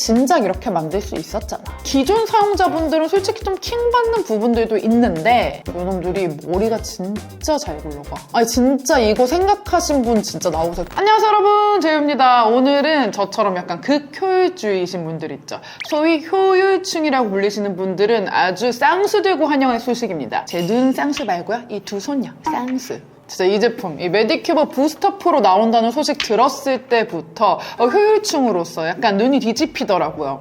진작 이렇게 만들 수 있었잖아. 기존 사용자분들은 솔직히 좀 킹받는 부분들도 있는데 이놈들이 머리가 진짜 잘 굴러가. 아니 진짜 이거 생각하신 분 진짜 나오세요. 안녕하세요 여러분, 제이입니다. 오늘은 저처럼 약간 극효율주의이신 분들 있죠. 소위 효율충이라고 불리시는 분들은 아주 쌍수되고 환영의 소식입니다. 제 눈 쌍수 말고요, 이 두 손요 쌍수. 진짜 이 제품, 이 메디큐브 부스터 프로 나온다는 소식 들었을 때부터 효율충으로서 약간 눈이 뒤집히더라고요.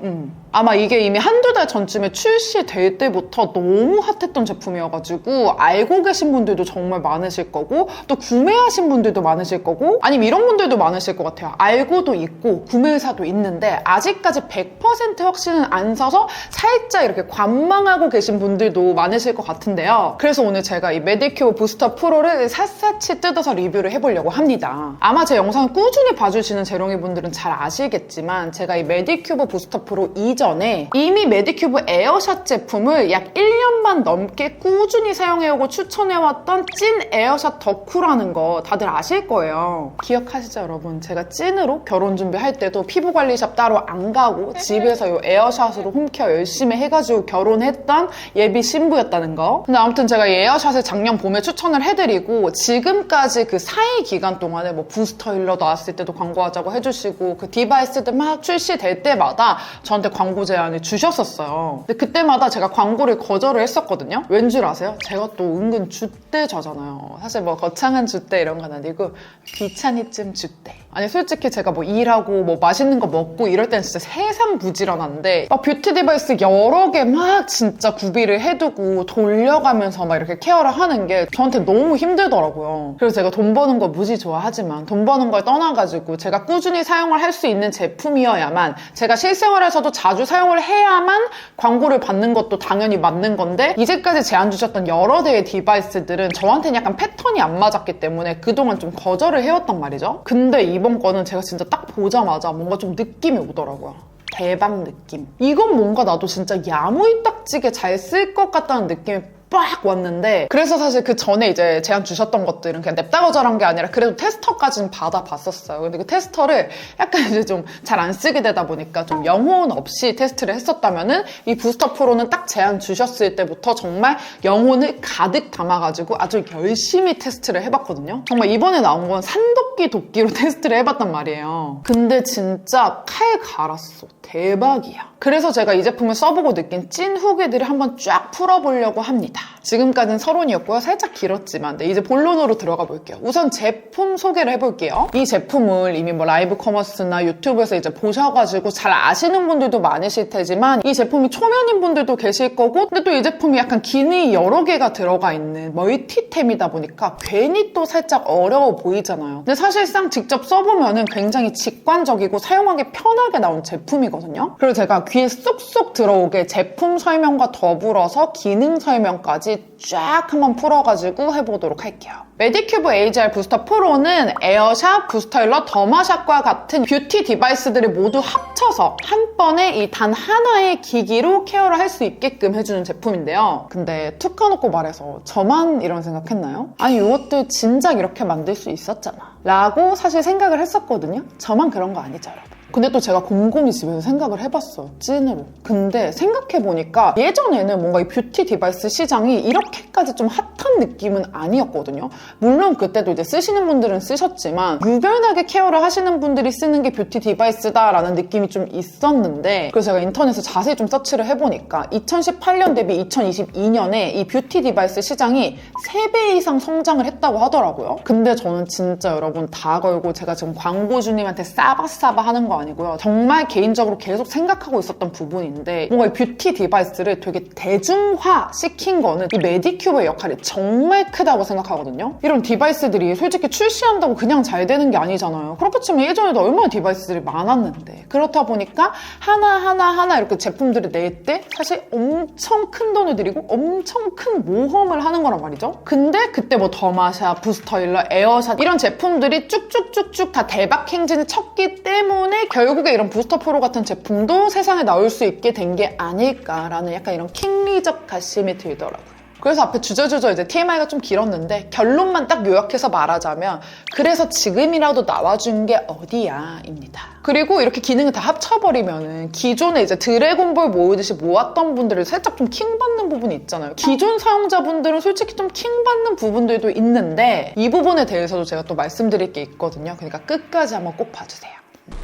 아마 이게 이미 한두 달 전쯤에 출시될 때부터 너무 핫했던 제품이어가지고 알고 계신 분들도 정말 많으실 거고 또 구매하신 분들도 많으실 거고 아니면 이런 분들도 많으실 것 같아요. 알고도 있고 구매 의사도 있는데 아직까지 100% 확신은 안 서서 살짝 이렇게 관망하고 계신 분들도 많으실 것 같은데요. 그래서 오늘 제가 이 메디큐브 부스터 프로를 샅샅이 뜯어서 리뷰를 해보려고 합니다. 아마 제 영상을 꾸준히 봐주시는 재롱이 분들은 잘 아시겠지만 제가 이 메디큐브 부스터 프로 이전에 이미 메디큐브 에어샷 제품을 약 1년 반 넘게 꾸준히 사용해오고 추천해왔던 찐 에어샷 덕후라는 거 다들 아실 거예요. 기억하시죠 여러분? 제가 찐으로 결혼 준비할 때도 피부관리샵 따로 안 가고 집에서 이 에어샷으로 홈케어 열심히 해가지고 결혼했던 예비 신부였다는 거. 근데 아무튼 제가 이 에어샷을 작년 봄에 추천을 해드리고 지금까지 그 사이 기간 동안에 뭐 부스터 힐러 나왔을 때도 광고하자고 해주시고 그 디바이스들 막 출시될 때마다 저한테 광고 제안을 주셨었어요. 근데 그때마다 제가 광고를 거절을 했었거든요. 왠 줄 아세요? 제가 또 은근 줏대저잖아요. 사실 뭐 거창한 줏대 이런 건 아니고 귀차니즘 줏대. 아니 솔직히 제가 뭐 일하고 뭐 맛있는 거 먹고 이럴 때는 진짜 세상 부지런한데 막 뷰티 디바이스 여러 개 막 진짜 구비를 해두고 돌려가면서 막 이렇게 케어를 하는 게 저한테 너무 힘들더라고요. 그래서 제가 돈 버는 거 무지 좋아하지만 돈 버는 걸 떠나가지고 제가 꾸준히 사용을 할 수 있는 제품이어야만 제가 실생활에서도 자주 사용을 해야만 광고를 받는 것도 당연히 맞는 건데 이제까지 제안 주셨던 여러 대의 디바이스들은 저한테는 약간 패턴이 안 맞았기 때문에 그동안 좀 거절을 해왔단 말이죠. 근데 이번 거는 제가 진짜 딱 보자마자 뭔가 좀 느낌이 오더라고요. 대박 느낌. 이건 뭔가 나도 진짜 야무딱지게 잘 쓸 것 같다는 느낌이 빡 왔는데 그래서 사실 그 전에 이제 제안 주셨던 것들은 그냥 냅다 거절한 게 아니라 그래도 테스터까지는 받아봤었어요. 근데 그 테스터를 약간 이제 좀 잘 안 쓰게 되다 보니까 좀 영혼 없이 테스트를 했었다면은 이 부스터 프로는 딱 제안 주셨을 때부터 정말 영혼을 가득 담아가지고 아주 열심히 테스트를 해봤거든요. 정말 이번에 나온 건 산도끼 도끼로 테스트를 해봤단 말이에요. 근데 진짜 칼 갈았어. 대박이야. 그래서 제가 이 제품을 써보고 느낀 찐 후기들을 한번 쫙 풀어보려고 합니다. 지금까지는 서론이었고요. 살짝 길었지만 이제 본론으로 들어가 볼게요. 우선 제품 소개를 해볼게요. 이 제품을 이미 뭐 라이브 커머스나 유튜브에서 이제 보셔가지고 잘 아시는 분들도 많으실 테지만 이 제품이 초면인 분들도 계실 거고 근데 또 이 제품이 약간 기능이 여러 개가 들어가 있는 멀티템이다 보니까 괜히 또 살짝 어려워 보이잖아요. 근데 사실상 직접 써보면은 굉장히 직관적이고 사용하기 편하게 나온 제품이거든요. 그리고 제가 귀에 쏙쏙 들어오게 제품 설명과 더불어서 기능 설명까지 쫙 한번 풀어가지고 해보도록 할게요. 메디큐브 AGR 부스터 프로는 에어샷, 부스터 힐러, 더마샷과 같은 뷰티 디바이스들을 모두 합쳐서 한 번에 이 단 하나의 기기로 케어를 할 수 있게끔 해주는 제품인데요. 근데 툭 까놓고 말해서 저만 이런 생각했나요? 아니 이것들 진작 이렇게 만들 수 있었잖아 라고 사실 생각을 했었거든요. 저만 그런 거 아니죠 여러분. 근데 또 제가 곰곰이 집에서 생각을 해봤어요. 찐으로. 근데 생각해보니까 예전에는 뭔가 이 뷰티 디바이스 시장이 이렇게까지 좀 핫한 느낌은 아니었거든요. 물론 그때도 이제 쓰시는 분들은 쓰셨지만 유별나게 케어를 하시는 분들이 쓰는 게 뷰티 디바이스다라는 느낌이 좀 있었는데 그래서 제가 인터넷에 자세히 좀 서치를 해보니까 2018년 대비 2022년에 이 뷰티 디바이스 시장이 3배 이상 성장을 했다고 하더라고요. 근데 저는 진짜 여러분 다 걸고 제가 지금 광고주님한테 싸바싸바 하는 거 아니고요. 정말 개인적으로 계속 생각하고 있었던 부분인데 뭔가 이 뷰티 디바이스를 되게 대중화 시킨 거는 이 메디큐브의 역할이 정말 크다고 생각하거든요. 이런 디바이스들이 솔직히 출시한다고 그냥 잘 되는 게 아니잖아요. 그렇게 치면 예전에도 얼마나 디바이스들이 많았는데 그렇다 보니까 하나 이렇게 제품들을 낼 때 사실 엄청 큰 돈을 들이고 엄청 큰 모험을 하는 거란 말이죠. 근데 그때 뭐 더마샷, 부스터 힐러, 에어샷 이런 제품들이 쭉쭉쭉쭉 다 대박 행진을 쳤기 때문에 결국에 이런 부스터 프로 같은 제품도 세상에 나올 수 있게 된 게 아닐까라는 약간 이런 킹리적 가심이 들더라고요. 그래서 앞에 주저주저 이제 TMI가 좀 길었는데 결론만 딱 요약해서 말하자면 그래서 지금이라도 나와준 게 어디야 입니다. 그리고 이렇게 기능을 다 합쳐버리면은 기존에 이제 드래곤볼 모으듯이 모았던 분들을 살짝 좀 킹받는 부분이 있잖아요. 기존 사용자분들은 솔직히 좀 킹받는 부분들도 있는데 이 부분에 대해서도 제가 또 말씀드릴 게 있거든요. 그러니까 끝까지 한번 꼭 봐주세요.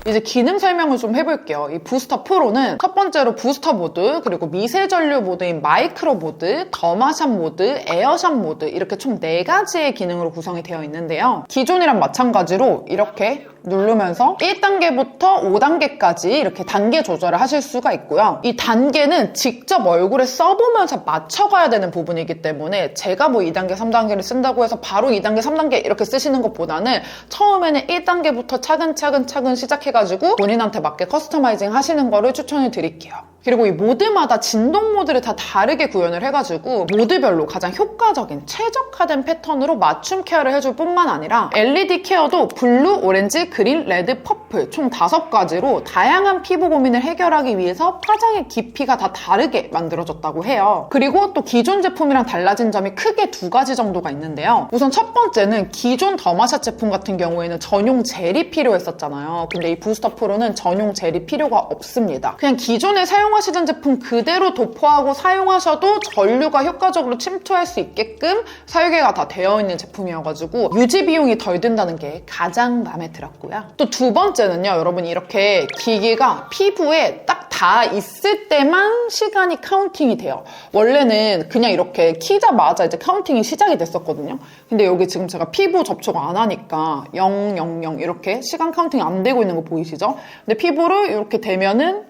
이제 기능 설명을 좀 해볼게요. 이 부스터 프로는 첫 번째로 부스터 모드, 그리고 미세전류 모드인 마이크로 모드, 더마샷 모드, 에어샷 모드 이렇게 총 4가지의 기능으로 구성이 되어 있는데요. 기존이랑 마찬가지로 이렇게 누르면서 1단계부터 5단계까지 이렇게 단계 조절을 하실 수가 있고요. 이 단계는 직접 얼굴에 써보면서 맞춰가야 되는 부분이기 때문에 제가 뭐 2단계, 3단계를 쓴다고 해서 바로 2단계, 3단계 이렇게 쓰시는 것보다는 처음에는 1단계부터 차근차근 시작해가지고 본인한테 맞게 커스터마이징 하시는 거를 추천을 드릴게요. 그리고 이 모드마다 진동 모드를 다 다르게 구현을 해가지고 모드별로 가장 효과적인 최적화된 패턴으로 맞춤 케어를 해줄 뿐만 아니라 LED 케어도 블루, 오렌지, 그린, 레드, 퍼플 총 5가지로 다양한 피부 고민을 해결하기 위해서 파장의 깊이가 다 다르게 만들어졌다고 해요. 그리고 또 기존 제품이랑 달라진 점이 크게 2가지 정도가 있는데요. 우선 첫 번째는 기존 더마샷 제품 같은 경우에는 전용 젤이 필요했었잖아요. 근데 이 부스터 프로는 전용 젤이 필요가 없습니다. 그냥 기존에 사용하시던 제품 그대로 도포하고 사용하셔도 전류가 효과적으로 침투할 수 있게끔 설계가 다 되어 있는 제품이어가지고 유지 비용이 덜 든다는 게 가장 마음에 들었고요. 또 2번째는요, 여러분 이렇게 기기가 피부에 딱 다 있을 때만 시간이 카운팅이 돼요. 원래는 그냥 이렇게 키자마자 이제 카운팅이 시작이 됐었거든요. 근데 여기 지금 제가 피부 접촉 안 하니까 0, 0, 0 이렇게 시간 카운팅이 안 되고 있는 거 보이시죠? 근데 피부를 이렇게 대면은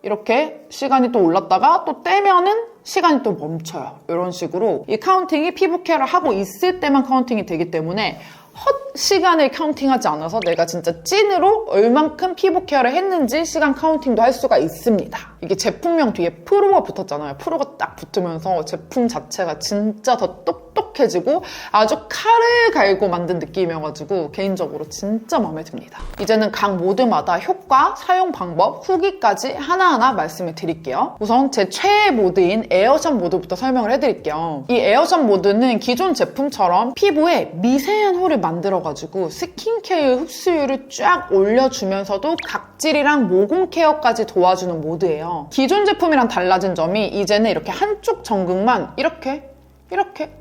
이렇게 시간이 또 올랐다가 또 떼면은 시간이 또 멈춰요. 이런 식으로 이 카운팅이 피부 케어를 하고 있을 때만 카운팅이 되기 때문에 헛 시간을 카운팅하지 않아서 내가 진짜 찐으로 얼만큼 피부 케어를 했는지 시간 카운팅도 할 수가 있습니다. 이게 제품명 뒤에 프로가 붙었잖아요. 프로가 딱 붙으면서 제품 자체가 진짜 더 똑똑해지고 아주 칼을 갈고 만든 느낌이어가지고 개인적으로 진짜 마음에 듭니다. 이제는 각 모드마다 효과, 사용 방법, 후기까지 하나하나 말씀을 드릴게요. 우선 제 최애 모드인 에어샷 모드부터 설명을 해드릴게요. 이 에어샷 모드는 기존 제품처럼 피부에 미세한 홀을 만들어가지고 스킨케어 흡수율을 쫙 올려주면서도 각질이랑 모공 케어까지 도와주는 모드예요. 기존 제품이랑 달라진 점이 이제는 이렇게 한쪽 전극만 이렇게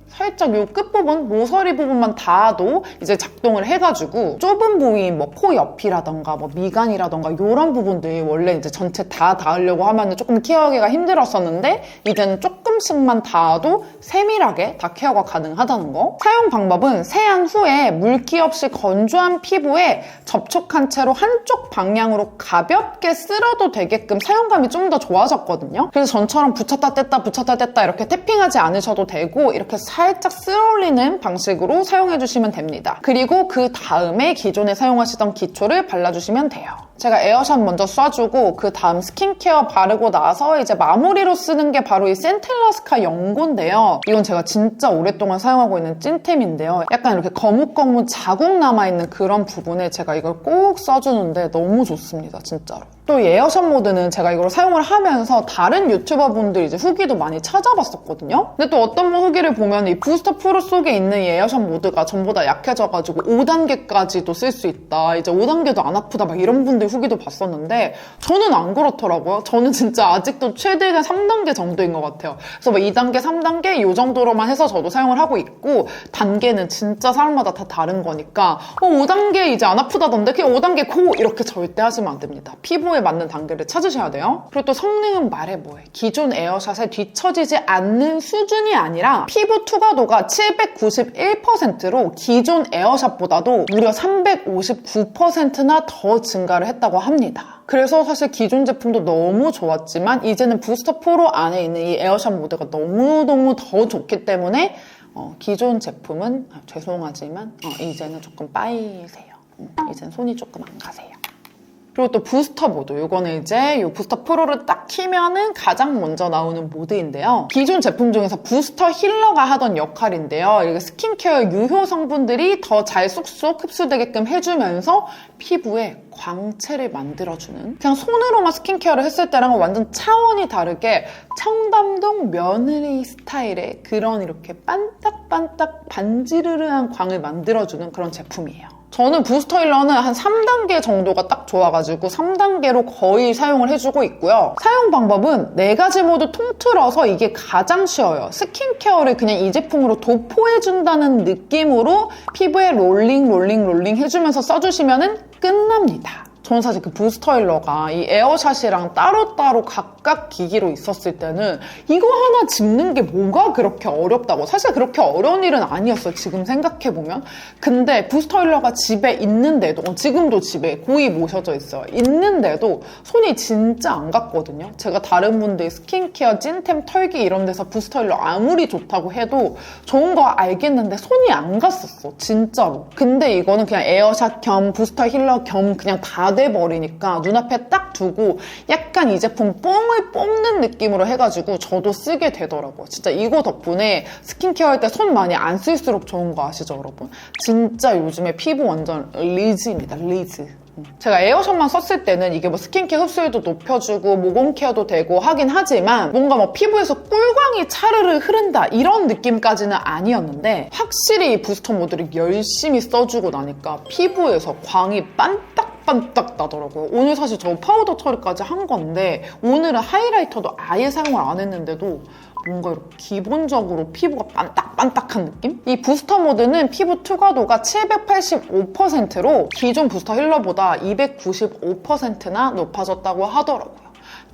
살짝 요 끝부분, 모서리 부분만 닿아도 이제 작동을 해가지고 좁은 부위인 뭐 코 옆이라던가 뭐 미간이라던가 이런 부분들이 원래 이제 전체 다 닿으려고 하면 조금 케어하기가 힘들었었는데 이제는 조금씩만 닿아도 세밀하게 다 케어가 가능하다는 거. 사용 방법은 세안 후에 물기 없이 건조한 피부에 접촉한 채로 한쪽 방향으로 가볍게 쓸어도 되게끔 사용감이 좀 더 좋아졌거든요. 그래서 전처럼 붙였다 뗐다 이렇게 태핑하지 않으셔도 되고 이렇게 살짝 쓸어올리는 방식으로 사용해주시면 됩니다. 그리고 그 다음에 기존에 사용하시던 기초를 발라주시면 돼요. 제가 에어샷 먼저 쏴주고 그 다음 스킨케어 바르고 나서 이제 마무리로 쓰는 게 바로 이 센텔라스카 연고인데요. 이건 제가 진짜 오랫동안 사용하고 있는 찐템인데요. 약간 이렇게 거뭇거뭇 자국 남아있는 그런 부분에 제가 이걸 꼭 써주는데 너무 좋습니다, 진짜로. 또 이 에어샷 모드는 제가 이걸 사용을 하면서 다른 유튜버분들 이제 후기도 많이 찾아봤었거든요. 근데 또 어떤 분 후기를 보면 이 부스터 프로 속에 있는 이 에어샷 모드가 전부 다 약해져가지고 5단계까지도 쓸 수 있다. 이제 5단계도 안 아프다. 막 이런 분들 후기도 봤었는데 저는 안 그렇더라고요. 저는 진짜 아직도 최대가 3단계 정도인 것 같아요. 그래서 뭐 2단계, 3단계 이 정도로만 해서 저도 사용을 하고 있고 단계는 진짜 사람마다 다 다른 거니까 5단계 이제 안 아프다던데 그냥 5단계 고! 이렇게 절대 하시면 안 됩니다. 피부에 맞는 단계를 찾으셔야 돼요. 그리고 또 성능은 말해 뭐해. 기존 에어샷에 뒤처지지 않는 수준이 아니라 피부 투과도가 791%로 기존 에어샷보다도 무려 359%나 더 증가를 했다고 합니다. 그래서 사실 기존 제품도 너무 좋았지만 이제는 부스터 프로 안에 있는 이 에어샷 모드가 너무너무 더 좋기 때문에 기존 제품은 죄송하지만 이제는 조금 빠이세요. 이제는 손이 조금 안 가세요. 그리고 또 부스터 모드. 이거는 이제 이 부스터 프로를 딱 키면은 가장 먼저 나오는 모드인데요. 기존 제품 중에서 부스터 힐러가 하던 역할인데요. 이게 스킨케어 유효 성분들이 더 잘 쏙쏙 흡수되게끔 해주면서 피부에 광채를 만들어주는, 그냥 손으로만 스킨케어를 했을 때랑은 완전 차원이 다르게 청담동 며느리 스타일의 그런 이렇게 반딱반딱 반지르르한 광을 만들어주는 그런 제품이에요. 저는 부스터 힐러는 한 3단계 정도가 딱 좋아가지고 3단계로 거의 사용을 해주고 있고요. 사용 방법은 4가지 모두 통틀어서 이게 가장 쉬워요. 스킨케어를 그냥 이 제품으로 도포해준다는 느낌으로 피부에 롤링 해주면서 써주시면 끝납니다. 저는 사실 그 부스터 힐러가 이 에어샷이랑 따로따로 각각 기기로 있었을 때는 이거 하나 집는 게 뭐가 그렇게 어렵다고, 사실 그렇게 어려운 일은 아니었어요, 지금 생각해보면. 근데 부스터 힐러가 집에 있는데도, 지금도 집에 고이 모셔져 있어요. 있는데도 손이 진짜 안 갔거든요. 제가 다른 분들 스킨케어 찐템 털기 이런 데서 부스터 힐러 아무리 좋다고 해도 좋은 거 알겠는데 손이 안 갔었어, 진짜로. 근데 이거는 그냥 에어샷 겸 부스터 힐러 겸 그냥 다 돼버리니까 눈앞에 딱 두고 약간 이 제품 뽕을 뽑는 느낌으로 해가지고 저도 쓰게 되더라고요. 진짜 이거 덕분에 스킨케어 할 때 손 많이 안 쓸수록 좋은 거 아시죠, 여러분? 진짜 요즘에 피부 완전 리즈입니다, 리즈. 제가 에어샷만 썼을 때는 이게 뭐 스킨케어 흡수율도 높여주고 모공 케어도 되고 하긴 하지만 뭔가 뭐 피부에서 꿀광이 차르르 흐른다 이런 느낌까지는 아니었는데, 확실히 이 부스터 모드를 열심히 써주고 나니까 피부에서 광이 반딱 나더라고요. 오늘 사실 저 파우더 처리까지 한 건데 오늘은 하이라이터도 아예 사용을 안 했는데도 뭔가 이렇게 기본적으로 피부가 반딱반딱한 느낌? 이 부스터 모드는 피부 투과도가 785%로 기존 부스터 힐러보다 295%나 높아졌다고 하더라고요.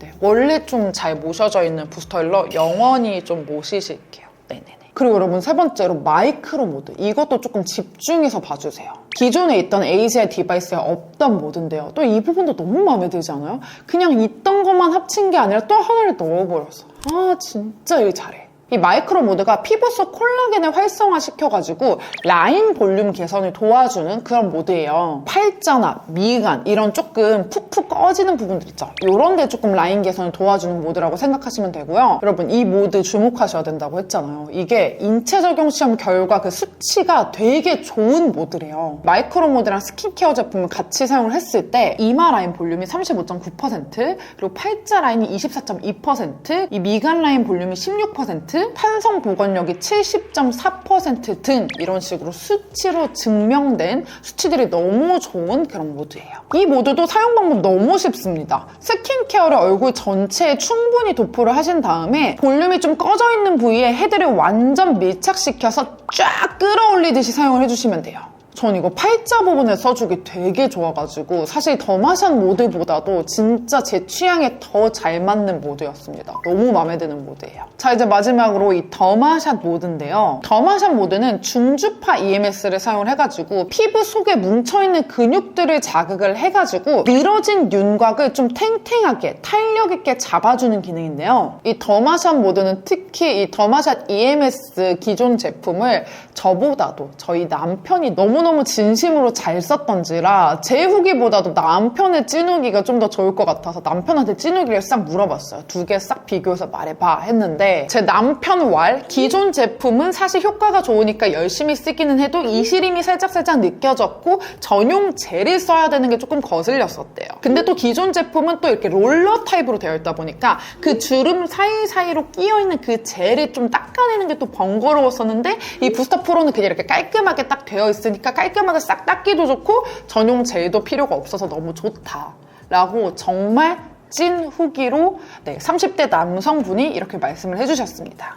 네, 원래 좀 잘 모셔져 있는 부스터 힐러 영원히 좀 모시실게요. 네네네. 그리고 여러분, 세 번째로 마이크로 모드. 이것도 조금 집중해서 봐주세요. 기존에 있던 AGI 디바이스에 없던 모드인데요. 또 이 부분도 너무 마음에 들지 않아요? 그냥 있던 것만 합친 게 아니라 또 하나를 넣어버렸어. 아, 진짜 일 잘해. 이 마이크로 모드가 피부 속 콜라겐을 활성화시켜가지고 라인 볼륨 개선을 도와주는 그런 모드예요. 팔자나 미간 이런 조금 푹푹 꺼지는 부분들 있죠. 이런 데 조금 라인 개선을 도와주는 모드라고 생각하시면 되고요. 여러분, 이 모드 주목하셔야 된다고 했잖아요. 이게 인체 적용 시험 결과 그 수치가 되게 좋은 모드래요. 마이크로 모드랑 스킨케어 제품을 같이 사용을 했을 때 이마 라인 볼륨이 35.9%, 그리고 팔자 라인이 24.2%, 이 미간 라인 볼륨이 16%, 탄성 보건력이 70.4% 등 이런 식으로 수치로 증명된 수치들이 너무 좋은 그런 모드예요. 이 모드도 사용 방법 너무 쉽습니다. 스킨케어를 얼굴 전체에 충분히 도포를 하신 다음에 볼륨이 좀 꺼져 있는 부위에 헤드를 완전 밀착시켜서 쫙 끌어올리듯이 사용을 해주시면 돼요. 전 이거 팔자 부분에 써주기 되게 좋아가지고 사실 더마샷 모드보다도 진짜 제 취향에 더 잘 맞는 모드였습니다. 너무 마음에 드는 모드예요. 자, 이제 마지막으로 이 더마샷 모드인데요. 더마샷 모드는 중주파 EMS를 사용을 해가지고 피부 속에 뭉쳐있는 근육들을 자극을 해가지고 늘어진 윤곽을 좀 탱탱하게 탄력 있게 잡아주는 기능인데요. 이 더마샷 모드는 특히 이 더마샷 EMS 기존 제품을 저보다도 저희 남편이 너무너무 진심으로 잘 썼던지라 제 후기보다도 남편의 찐후기가 좀 더 좋을 것 같아서 남편한테 찐후기를 싹 물어봤어요. 2개 싹 비교해서 말해봐 했는데, 제 남편 기존 제품은 사실 효과가 좋으니까 열심히 쓰기는 해도 이시림이 살짝 느껴졌고 전용 젤을 써야 되는 게 조금 거슬렸었대요. 근데 또 기존 제품은 또 이렇게 롤러 타입으로 되어 있다 보니까 그 주름 사이사이로 끼어있는 그 젤을 좀 닦아내는 게 또 번거로웠었는데, 이 부스터 프로는 그냥 이렇게 깔끔하게 딱 되어 있으니까 깔끔하게 싹 닦기도 좋고 전용 젤도 필요가 없어서 너무 좋다라고 정말 찐 후기로 30대 남성분이 이렇게 말씀을 해주셨습니다.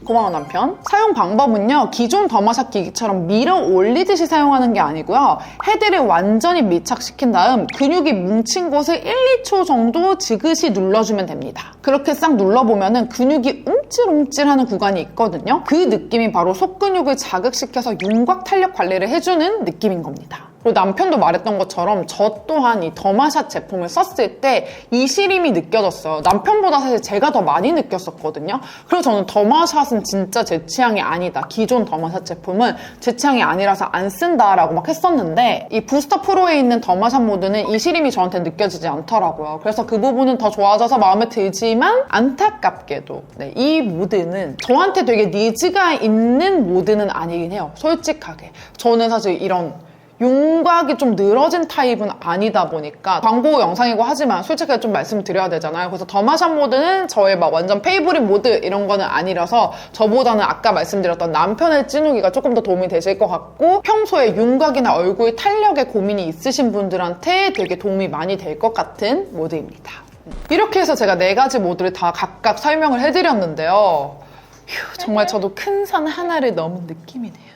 고마워 남편. 사용 방법은요, 기존 더마샷 기기처럼 밀어 올리듯이 사용하는 게 아니고요, 헤드를 완전히 밀착시킨 다음 근육이 뭉친 곳을 1, 2초 정도 지그시 눌러주면 됩니다. 그렇게 싹 눌러보면은 근육이 움찔움찔하는 구간이 있거든요. 그 느낌이 바로 속근육을 자극시켜서 윤곽 탄력 관리를 해주는 느낌인 겁니다. 그리고 남편도 말했던 것처럼 저 또한 이 더마샷 제품을 썼을 때 이 시림이 느껴졌어요. 남편보다 사실 제가 더 많이 느꼈었거든요. 그래서 저는 더마샷은 진짜 제 취향이 아니다. 기존 더마샷 제품은 제 취향이 아니라서 안 쓴다라고 막 했었는데 이 부스터 프로에 있는 더마샷 모드는 이 시림이 저한테 느껴지지 않더라고요. 그래서 그 부분은 더 좋아져서 마음에 들지만 안타깝게도 네, 이 모드는 저한테 되게 니즈가 있는 모드는 아니긴 해요. 솔직하게. 저는 사실 이런 윤곽이 좀 늘어진 타입은 아니다 보니까 광고 영상이고 하지만 솔직하게 좀 말씀드려야 되잖아요. 그래서 더마샷 모드는 저의 막 완전 페이보릿 모드 이런 거는 아니라서 저보다는 아까 말씀드렸던 남편의 찌누기가 조금 더 도움이 되실 것 같고 평소에 윤곽이나 얼굴 탄력에 고민이 있으신 분들한테 되게 도움이 많이 될 것 같은 모드입니다. 이렇게 해서 제가 4가지 모드를 다 각각 설명을 해드렸는데요. 휴, 정말 저도 큰 산 하나를 넘은 느낌이네요.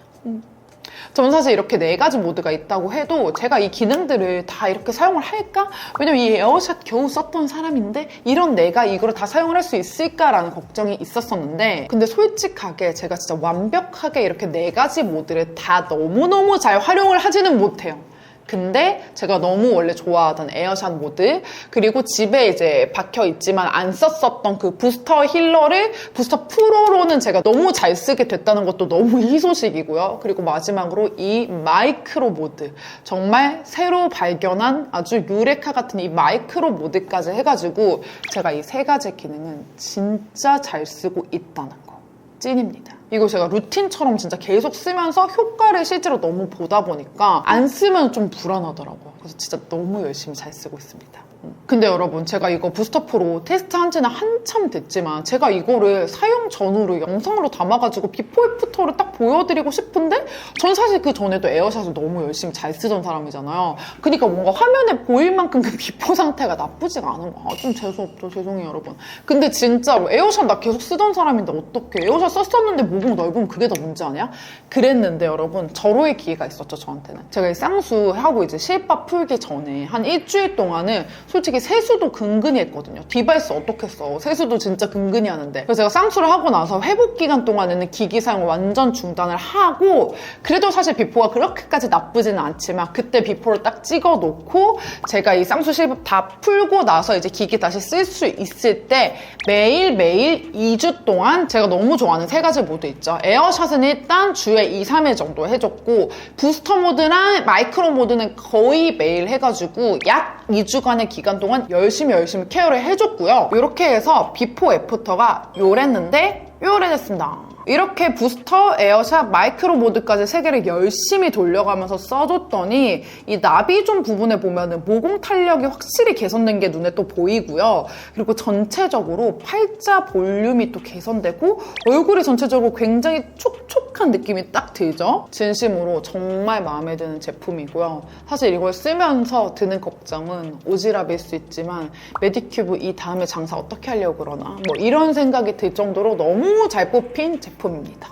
저는 사실 이렇게 4가지 모드가 있다고 해도 제가 이 기능들을 다 이렇게 사용을 할까? 왜냐면 이 에어샷 겨우 썼던 사람인데 이런 내가 이거를 다 사용을 할 수 있을까라는 걱정이 있었었는데 근데 솔직하게 제가 진짜 완벽하게 이렇게 4가지 모드를 다 너무너무 잘 활용을 하지는 못해요. 근데 제가 너무 원래 좋아하던 에어샷 모드 그리고 집에 이제 박혀 있지만 안 썼었던 그 부스터 힐러를 부스터 프로로는 제가 너무 잘 쓰게 됐다는 것도 너무 희소식이고요. 그리고 마지막으로 이 마이크로 모드 정말 새로 발견한 아주 유레카 같은 이 마이크로 모드까지 해가지고 제가 이 3가지 기능은 진짜 잘 쓰고 있다는 거 찐입니다. 이거 제가 루틴처럼 진짜 계속 쓰면서 효과를 실제로 너무 보다 보니까 안 쓰면 좀 불안하더라고요. 그래서 진짜 너무 열심히 잘 쓰고 있습니다. 근데 여러분 제가 이거 부스터 프로 테스트한 지는 한참 됐지만 제가 이거를 사용 전후로 영상으로 담아가지고 비포 애프터를 딱 보여드리고 싶은데 전 사실 그 전에도 에어샷을 너무 열심히 잘 쓰던 사람이잖아요. 그러니까 뭔가 화면에 보일 만큼 그 비포 상태가 나쁘지가 않은 거야. 좀 재수없죠. 죄송해요 여러분. 근데 진짜로 에어샷 나 계속 쓰던 사람인데 어떡해. 에어샷 썼었는데 모공 넓으면 그게 더 문제 아니야? 그랬는데 여러분 절호의 기회가 있었죠 저한테는. 제가 이 쌍수하고 이제 실밥 풀기 전에 한 일주일 동안은 솔직히 세수도 근근히 했거든요. 디바이스 어떻게 써? 세수도 진짜 근근히 하는데. 그래서 제가 쌍수를 하고 나서 회복 기간 동안에는 기기 사용을 완전 중단을 하고 그래도 사실 비포가 그렇게까지 나쁘지는 않지만 그때 비포를 딱 찍어 놓고 제가 이 쌍수 실밥 다 풀고 나서 이제 기기 다시 쓸 수 있을 때 매일매일 2주 동안 제가 너무 좋아하는 3가지 모드 있죠. 에어샷은 일단 주에 2, 3회 정도 해줬고 부스터 모드랑 마이크로 모드는 거의 매일 해가지고 약 2주간의 기간 동안 열심히 케어를 해줬고요. 이렇게 해서 비포 애프터가 요랬는데 요래졌습니다. 이렇게 부스터, 에어샷, 마이크로 모드까지 3개를 열심히 돌려가면서 써줬더니 이 나비존 부분에 보면은 모공 탄력이 확실히 개선된 게 눈에 또 보이고요. 그리고 전체적으로 팔자 볼륨이 또 개선되고 얼굴이 전체적으로 굉장히 촉촉한 느낌이 딱 들죠? 진심으로 정말 마음에 드는 제품이고요. 사실 이걸 쓰면서 드는 걱정은 오지랖일 수 있지만 메디큐브 이 다음에 장사 어떻게 하려고 그러나 뭐 이런 생각이 들 정도로 너무 잘 뽑힌 제품입니다.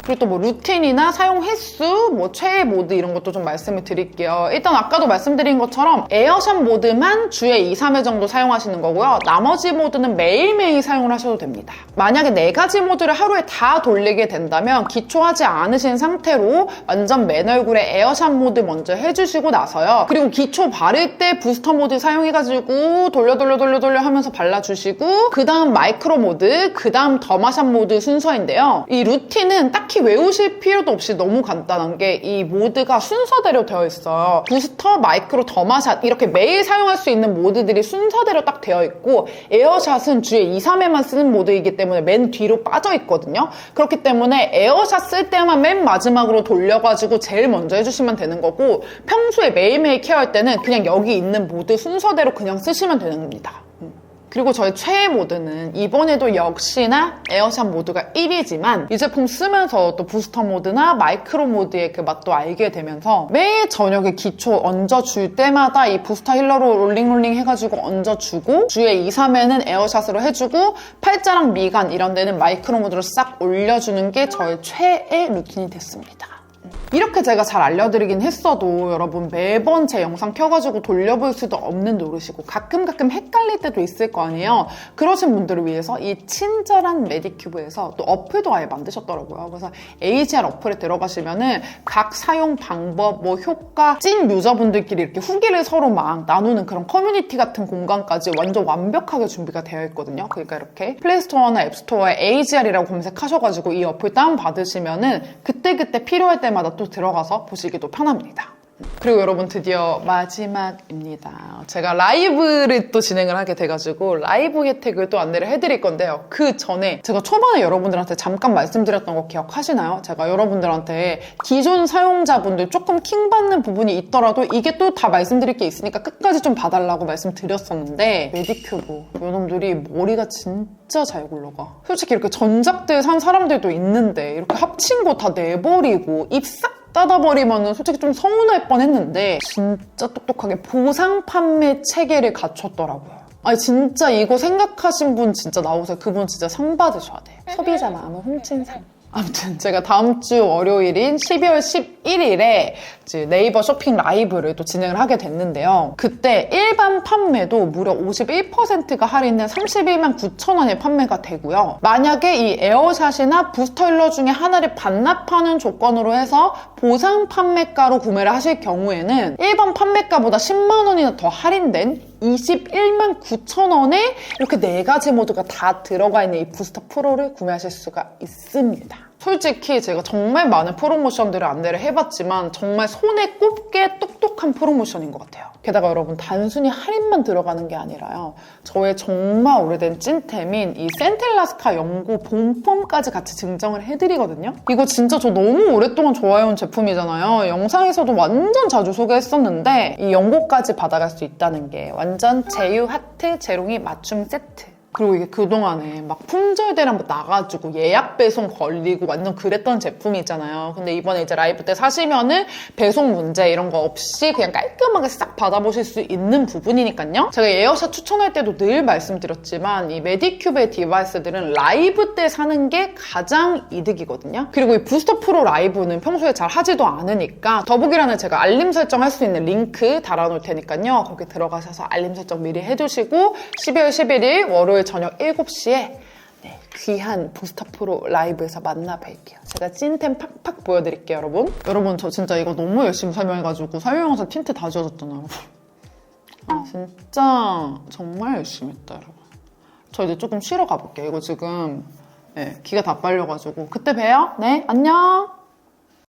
그리고 또 뭐 루틴이나 사용 횟수, 뭐 최애 모드 이런 것도 좀 말씀을 드릴게요. 일단 아까도 말씀드린 것처럼 에어샷 모드만 주에 2, 3회 정도 사용하시는 거고요. 나머지 모드는 매일매일 사용을 하셔도 됩니다. 만약에 4가지 모드를 하루에 다 돌리게 된다면 기초하지 않으신 상태로 완전 맨 얼굴에 에어샷 모드 먼저 해주시고 나서요. 그리고 기초 바를 때 부스터 모드 사용해가지고 돌려 하면서 발라주시고 그 다음 마이크로 모드, 그 다음 더마샷 모드 순서인데요. 이 루틴은 딱히 외우실 필요도 없이 너무 간단한 게 이 모드가 순서대로 되어 있어요. 부스터, 마이크로, 더마샷 이렇게 매일 사용할 수 있는 모드들이 순서대로 딱 되어 있고 에어샷은 주에 2, 3회만 쓰는 모드이기 때문에 맨 뒤로 빠져 있거든요. 그렇기 때문에 에어샷 쓸 때만 맨 마지막으로 돌려가지고 제일 먼저 해주시면 되는 거고 평소에 매일매일 케어할 때는 그냥 여기 있는 모드 순서대로 그냥 쓰시면 되는 겁니다. 그리고 저의 최애 모드는 이번에도 역시나 에어샷 모드가 1위지만 이 제품 쓰면서 또 부스터 모드나 마이크로 모드의 그 맛도 알게 되면서 매일 저녁에 기초 얹어줄 때마다 이 부스터 힐러로 롤링 해가지고 얹어주고 주에 2, 3회는 에어샷으로 해주고 팔자랑 미간 이런 데는 마이크로 모드로 싹 올려주는 게 저의 최애 루틴이 됐습니다. 이렇게 제가 잘 알려드리긴 했어도 여러분 매번 제 영상 켜가지고 돌려볼 수도 없는 노릇이고 가끔 헷갈릴 때도 있을 거 아니에요. 그러신 분들을 위해서 이 친절한 메디큐브에서 또 어플도 아예 만드셨더라고요. 그래서 AGR 어플에 들어가시면은 각 사용 방법, 뭐 효과, 찐 유저분들끼리 이렇게 후기를 서로 막 나누는 그런 커뮤니티 같은 공간까지 완전 완벽하게 준비가 되어 있거든요. 그러니까 이렇게 플레이스토어나 앱스토어에 AGR이라고 검색하셔가지고 이 어플 다운받으시면은 그때그때 필요할 때마다 또 들어가서 보시기도 편합니다. 그리고 여러분 드디어 마지막입니다. 제가 라이브를 또 진행을 하게 돼가지고 라이브 혜택을 또 안내를 해드릴 건데요. 그 전에 제가 초반에 여러분들한테 잠깐 말씀드렸던 거 기억하시나요? 제가 여러분들한테 기존 사용자분들 조금 킹받는 부분이 있더라도 이게 또 다 말씀드릴 게 있으니까 끝까지 좀 봐달라고 말씀드렸었는데 메디큐브 요놈들이 머리가 진짜 잘 굴러가. 솔직히 이렇게 전작들 산 사람들도 있는데 이렇게 합친 거 다 내버리고 입싹 따다버리면 솔직히 좀 서운할 뻔했는데 진짜 똑똑하게 보상 판매 체계를 갖췄더라고요. 아니 진짜 이거 생각하신 분 진짜 나오세요. 그분 진짜 상 받으셔야 돼요. 소비자 마음을 훔친 상. 아무튼 제가 다음 주 월요일인 12월 11일에 네이버 쇼핑 라이브를 또 진행을 하게 됐는데요. 그때 일반 판매도 무려 51%가 할인된 31만 9천 원에 판매가 되고요. 만약에 이 에어샷이나 부스터 힐러 중에 하나를 반납하는 조건으로 해서 보상 판매가로 구매를 하실 경우에는 일반 판매가보다 10만 원이나 더 할인된 21만 9천 원에 이렇게 4가지 모드가 다 들어가 있는 이 부스터 프로를 구매하실 수가 있습니다. 솔직히 제가 정말 많은 프로모션들을 안내를 해봤지만 정말 손에 꼽게 똑똑한 프로모션인 것 같아요. 게다가 여러분 단순히 할인만 들어가는 게 아니라요. 저의 정말 오래된 찐템인 이 센텔라스카 연고 본품까지 같이 증정을 해드리거든요. 이거 진짜 저 너무 오랫동안 좋아해온 제품이잖아요. 영상에서도 완전 자주 소개했었는데 이 연고까지 받아갈 수 있다는 게 완전 제휴 하트 재롱이 맞춤 세트. 그리고 이게 그동안에 막 품절대란 거 나가지고 예약 배송 걸리고 완전 그랬던 제품이 있잖아요. 근데 이번에 이제 라이브 때 사시면은 배송 문제 이런 거 없이 그냥 깔끔하게 싹 받아보실 수 있는 부분이니까요. 제가 에어샷 추천할 때도 늘 말씀드렸지만 이 메디큐브의 디바이스들은 라이브 때 사는 게 가장 이득이거든요. 그리고 이 부스터 프로 라이브는 평소에 잘 하지도 않으니까 더보기란에 제가 알림 설정할 수 있는 링크 달아놓을 테니까요. 거기 들어가셔서 알림 설정 미리 해두시고 12월 11일 월요일 저녁 7시에 귀한 부스터 프로 라이브에서 만나 뵐게요. 제가 찐템 팍팍 보여드릴게요, 여러분. 여러분, 저 진짜 이거 너무 열심히 설명해가지고 설명해서 틴트 다 지워졌잖아요, 여러분. 아, 진짜 정말 열심히 했다, 여러분. 저 이제 조금 쉬러 가볼게요. 이거 지금 기가 다 빨려가지고. 그때 봬요. 네, 안녕.